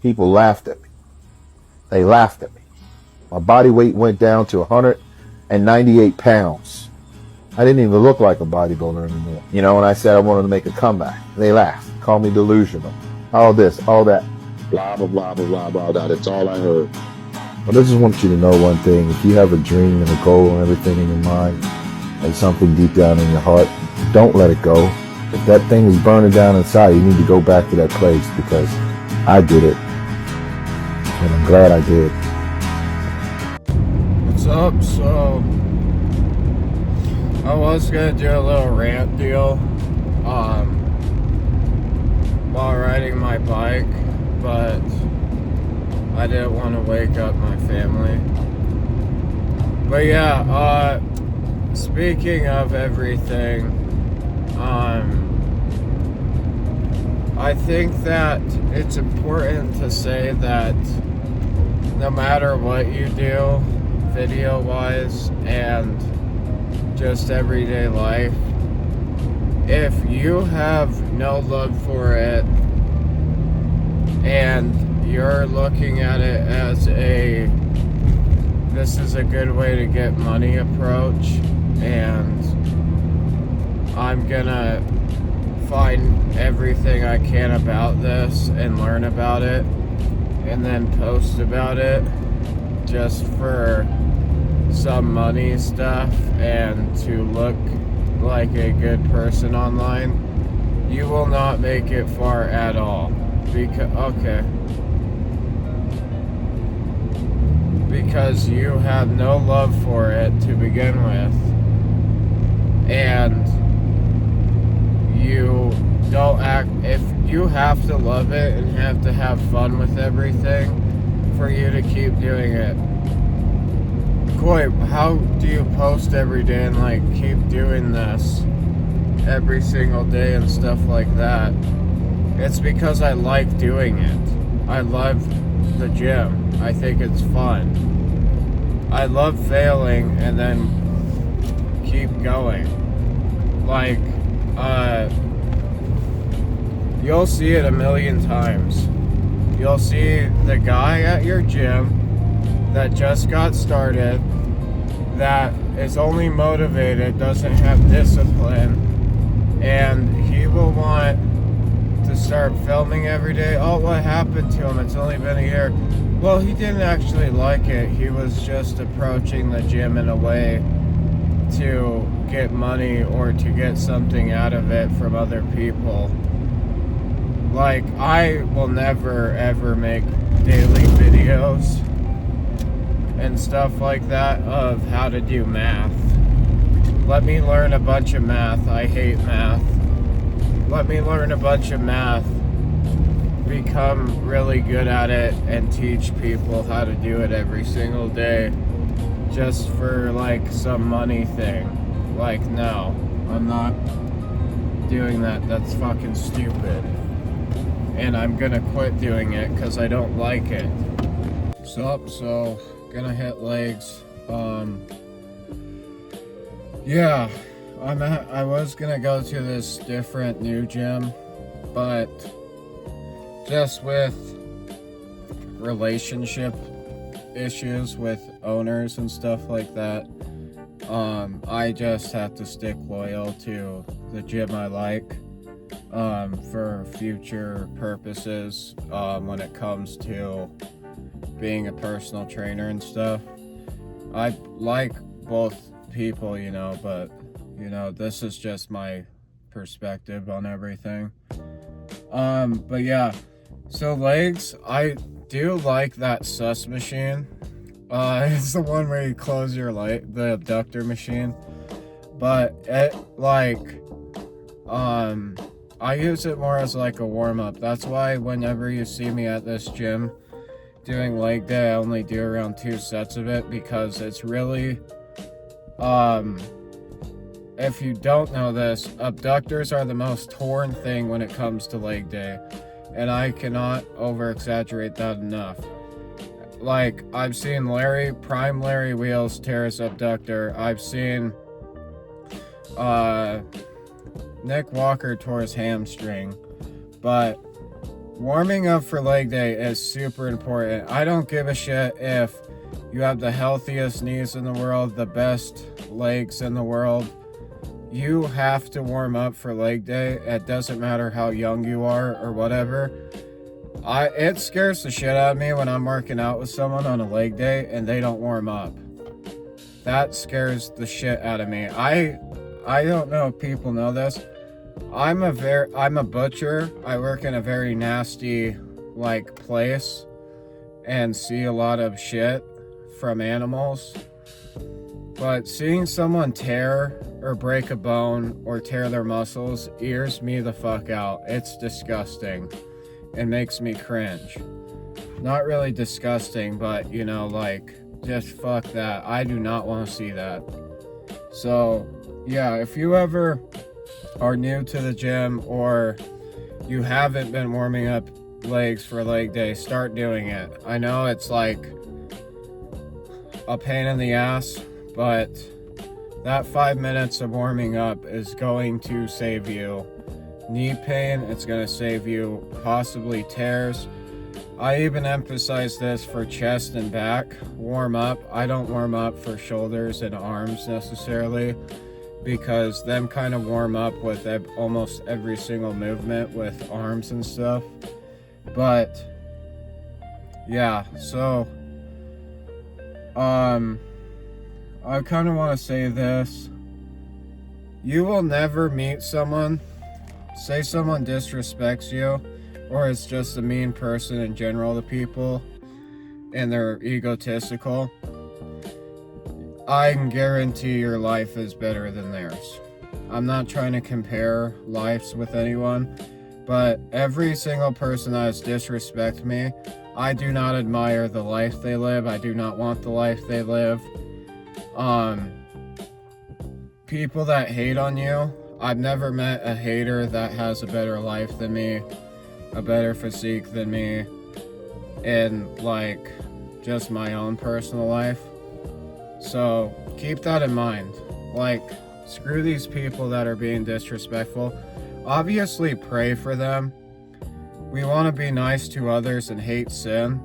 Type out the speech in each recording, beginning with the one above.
People laughed at me. They laughed at me. My body weight went down to 198 pounds. I didn't even look like a bodybuilder anymore. You know, when I said I wanted to make a comeback, they laughed, called me delusional. All this, all that. Blah, blah, blah, blah, blah, blah, blah. That's all I heard. But I just want you to know one thing. If you have a dream and a goal and everything in your mind and something deep down in your heart, don't let it go. If that thing is burning down inside, you need to go back to that place, because I did it. And I'm glad I did. What's up? So, I was gonna do a little rant deal while riding my bike, but I didn't want to wake up my family. But yeah, speaking of everything, I think that it's important to say that no matter what you do, video-wise and just everyday life, if you have no love for it and you're looking at it as this is a good way to get money approach, and I'm gonna find everything I can about this and learn about it and then post about it just for some money stuff and to look like a good person online, you will not make it far at all. Because you have no love for it to begin with, and you don't act. If you have to love it and have to have fun with everything for you to keep doing it. Koi, how do you post every day and like keep doing this every single day and stuff like that? It's because I like doing it. I love the gym. I think it's fun. I love failing and then keep going. Like, you'll see it a million times. You'll see the guy at your gym that just got started, that is only motivated, doesn't have discipline, and he will want to start filming every day. Oh, what happened to him? It's only been a year. Well, he didn't actually like it. He was just approaching the gym in a way to get money or to get something out of it from other people. Like, I will never ever make daily videos and stuff like that of how to do math. Let me learn a bunch of math. I hate math. Let me learn a bunch of math, become really good at it, and teach people how to do it every single day just for like some money thing. Like, no, I'm not doing that. That's fucking stupid. And I'm gonna quit doing it because I don't like it. So gonna hit legs. Yeah, I was gonna go to this different new gym, but just with relationship issues with owners and stuff like that, I just have to stick loyal to the gym I like, for future purposes, when it comes to being a personal trainer and stuff. I like both people, you know, but, you know, this is just my perspective on everything. But yeah, so legs, I do like that sus machine. It's the one where you close your leg, the abductor machine. But it, like, I use it more as like a warm-up. That's why whenever you see me at this gym doing leg day, I only do around 2 sets of it, because it's really, if you don't know this, abductors are the most torn thing when it comes to leg day, and I cannot over-exaggerate that enough. Like, I've seen Prime Larry Wheels tear his abductor. I've seen Nick Walker tore his hamstring. But warming up for leg day is super important. I don't give a shit if you have the healthiest knees in the world, the best legs in the world. You have to warm up for leg day. It doesn't matter how young you are or whatever. It scares the shit out of me when I'm working out with someone on a leg day and they don't warm up. That scares the shit out of me. I don't know if people know this. I'm a butcher. I work in a very nasty place and see a lot of shit from animals. But seeing someone tear or break a bone or tear their muscles ears me the fuck out. It's disgusting. It makes me cringe. Not really disgusting, but just fuck that. I do not want to see that. So yeah, if you ever are new to the gym or you haven't been warming up legs for leg day, start doing it. I know it's like a pain in the ass, but that 5 minutes of warming up is going to save you knee pain. It's going to save you possibly tears. I even emphasize this for chest and back. Warm up. I don't warm up for shoulders and arms necessarily, because them kind of warm up with almost every single movement with arms and stuff. But yeah, so I kind of want to say this. You will never meet someone, say someone disrespects you, or is just a mean person in general to people, and they're egotistical. I can guarantee your life is better than theirs. I'm not trying to compare lives with anyone, but every single person that has disrespected me, I do not admire the life they live. I do not want the life they live. People that hate on you, I've never met a hater that has a better life than me, a better physique than me, in just my own personal life. So keep that in mind. Screw these people that are being disrespectful. Obviously pray for them. We want to be nice to others and hate sin.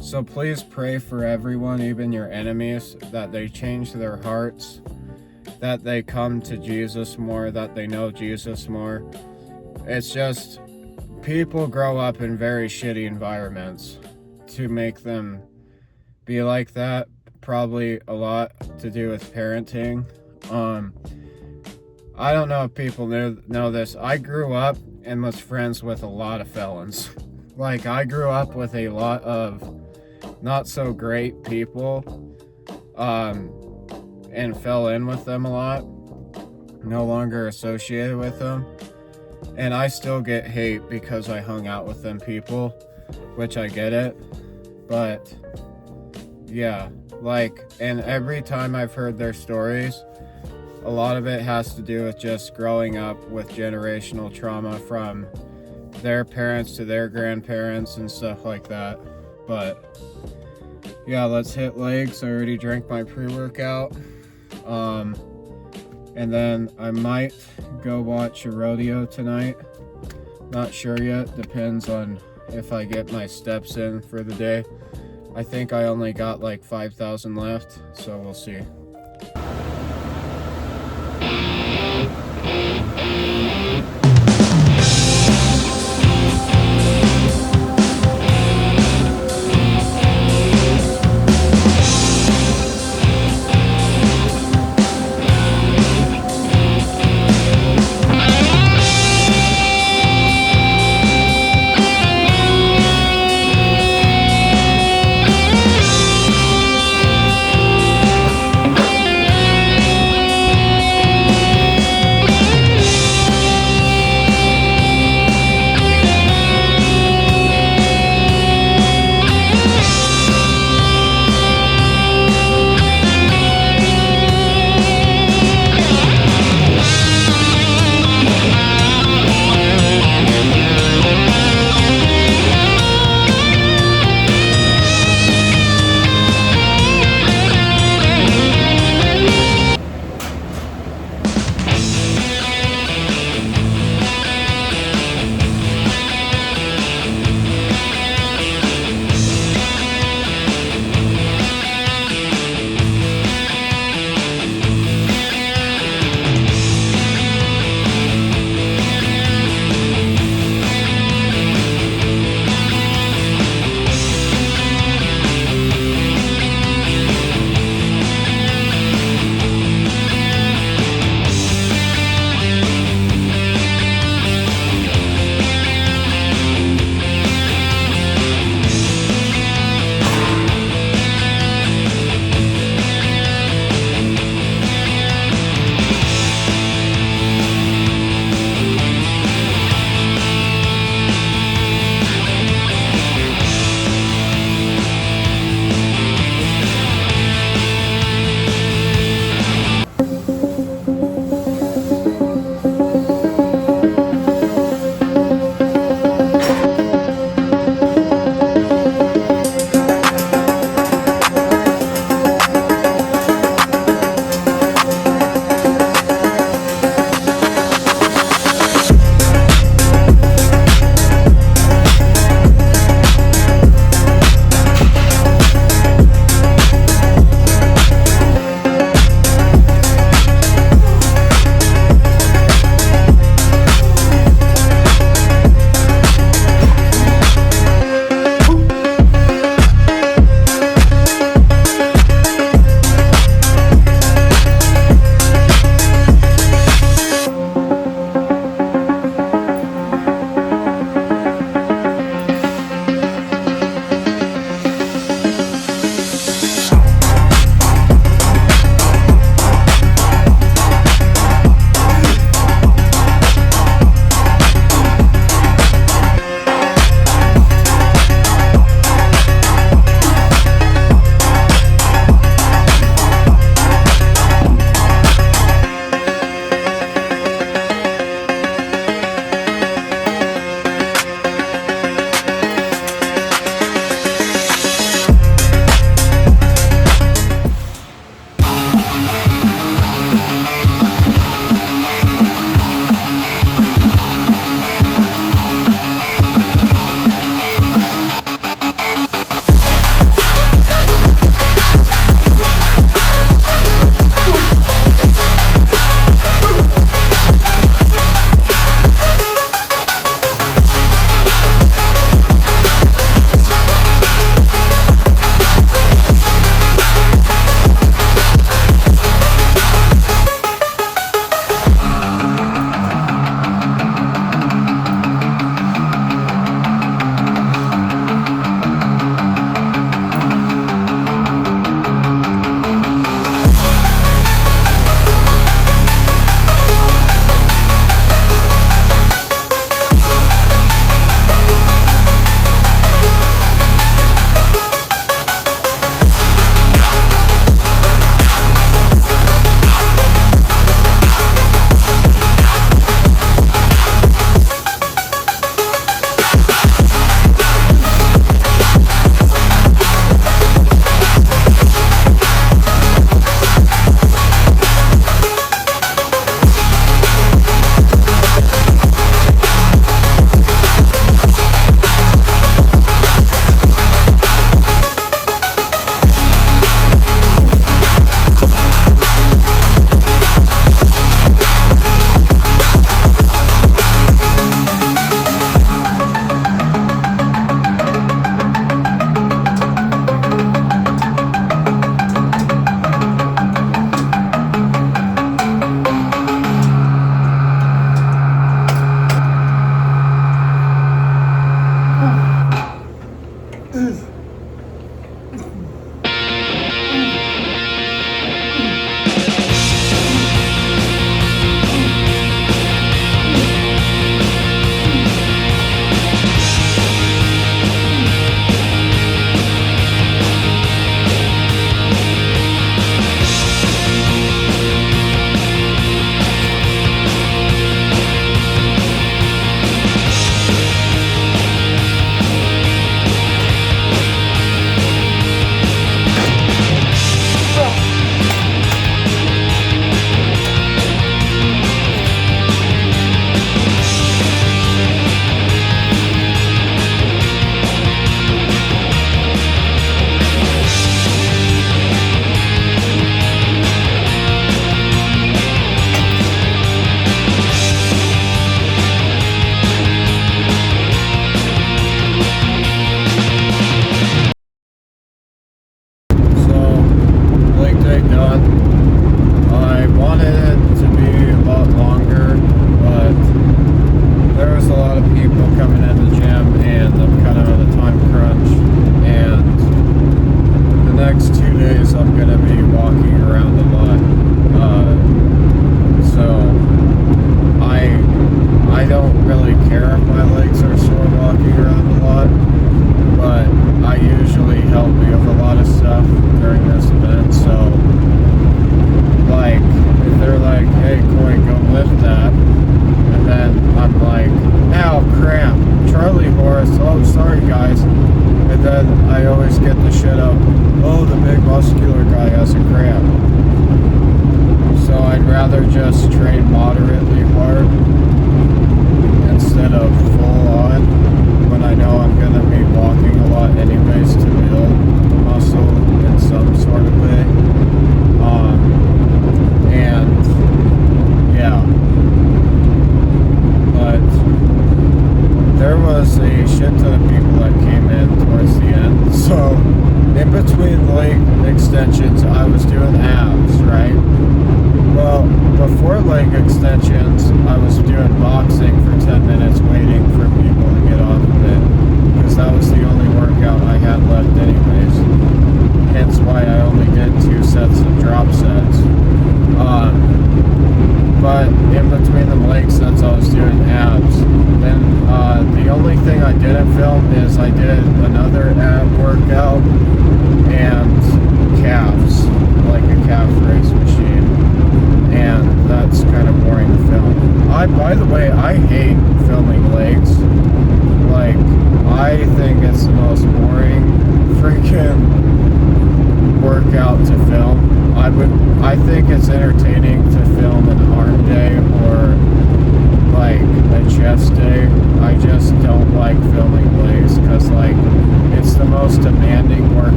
So please pray for everyone, even your enemies, that they change their hearts, that they come to Jesus more, that they know Jesus more. It's just, people grow up in very shitty environments to make them be like that. Probably a lot to do with parenting. I don't know if people know this. I grew up and was friends with a lot of felons. I grew up with a lot of not so great people, and fell in with them a lot. No longer associated with them. And I still get hate because I hung out with them people, which I get it. But yeah, and every time I've heard their stories, a lot of it has to do with just growing up with generational trauma from their parents to their grandparents and stuff like that. But yeah, let's hit legs. I already drank my pre-workout. And then I might go watch a rodeo tonight. Not sure yet. Depends on if I get my steps in for the day. I think I only got 5,000 left, so we'll see.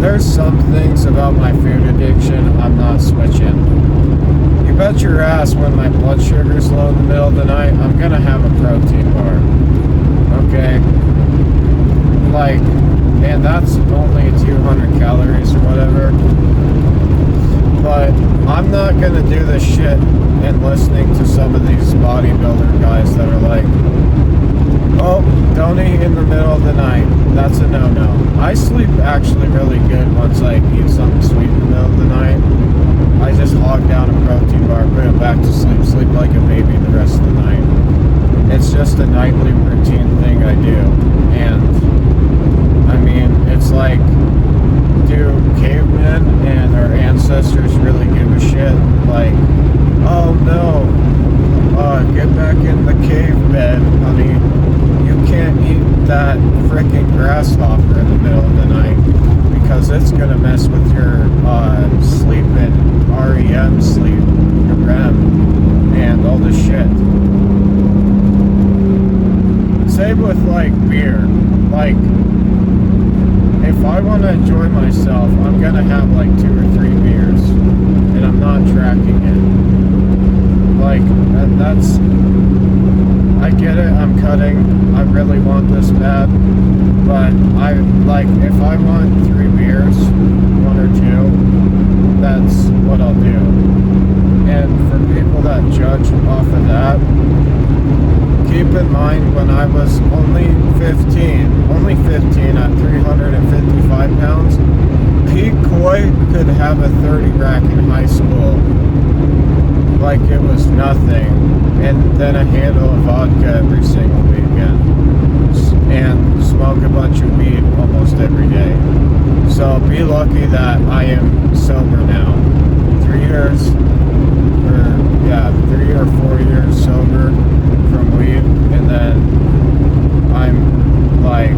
There's some things about my food addiction I'm not switching. You bet your ass when my blood sugar's low in the middle of the night, I'm gonna have a protein bar. Okay? Like, and that's only 200 calories or whatever. But I'm not gonna do this shit and listening to some of these bodybuilder guys that are like, oh, don't eat in the middle of the night. That's a no-no. I sleep actually really good once I eat something sweet in the middle of the night. I just hog down a protein bar, put it back to sleep, sleep like a baby the rest of the night. It's just a nightly routine thing I do. And, I mean, it's gonna mess with your sleep and REM sleep, your REM, and all this shit. Same with like beer. Like, if I want to enjoy myself, I'm gonna have like 2 or 3 beers, and I'm not tracking it. Like, and that's, I get it, I'm cutting, I really want this bad, but I, like, if I want 3 beers, 1 or 2, that's what I'll do. And for people that judge off of that, keep in mind, when I was only 15 at 355 pounds, Pete Coy could have a 30 rack in high school like it was nothing, and then a handle of vodka every single weekend, and smoke a bunch of weed almost every day. So be lucky that I am sober now. 3 years, or yeah, 3 or 4 years sober from weed, and then I'm like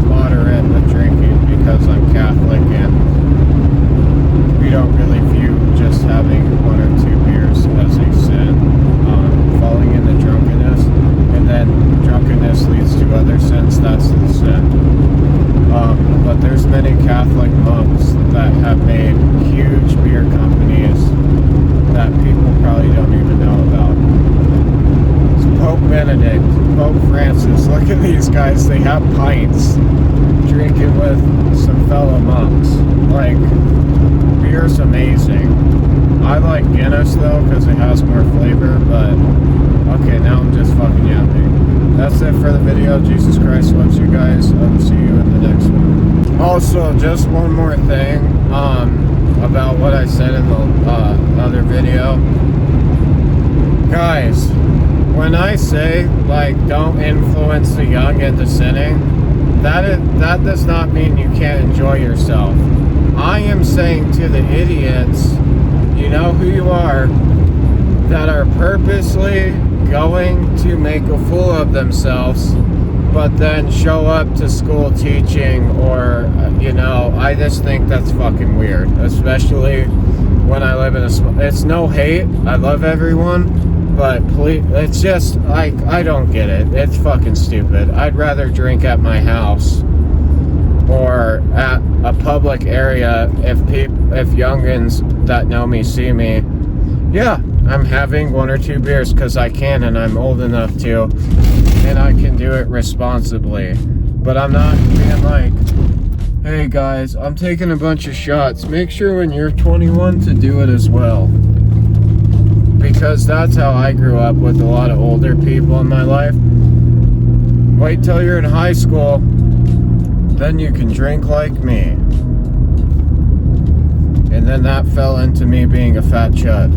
moderate with drinking because I'm Catholic, and we don't really view just having 1 or 2 beers as a sin. Falling into drunkenness, and then drunkenness leads to other sins, that's the sin. But there's many Catholic monks that have made huge beer companies that people probably don't even know about. It's Pope Benedict, Pope Francis, look at these guys, they have pints drinking with some fellow monks. Like, beer's amazing. I like Guinness though because it has more flavor, but okay, now I'm just fucking yapping. That's it for the video. Jesus Christ loves you guys. I'll see you in the next one. Also, just one more thing about what I said in the other video. Guys, when I say, like, don't influence the young into sinning, that does not mean you can't enjoy yourself. I am saying to the idiots, you know who you are, that are purposely going to make a fool of themselves, but then show up to school teaching, or, you know, I just think that's fucking weird, especially when I live in a, it's no hate, I love everyone, but please, it's just, like, I don't get it, it's fucking stupid. I'd rather drink at my house or at a public area if youngins that know me see me. Yeah, I'm having 1 or 2 beers because I can, and I'm old enough to, and I can do it responsibly. But I'm not being like, hey guys, I'm taking a bunch of shots. Make sure when you're 21 to do it as well. Because that's how I grew up with a lot of older people in my life. Wait till you're in high school, then you can drink like me. And then that fell into me being a fat chud.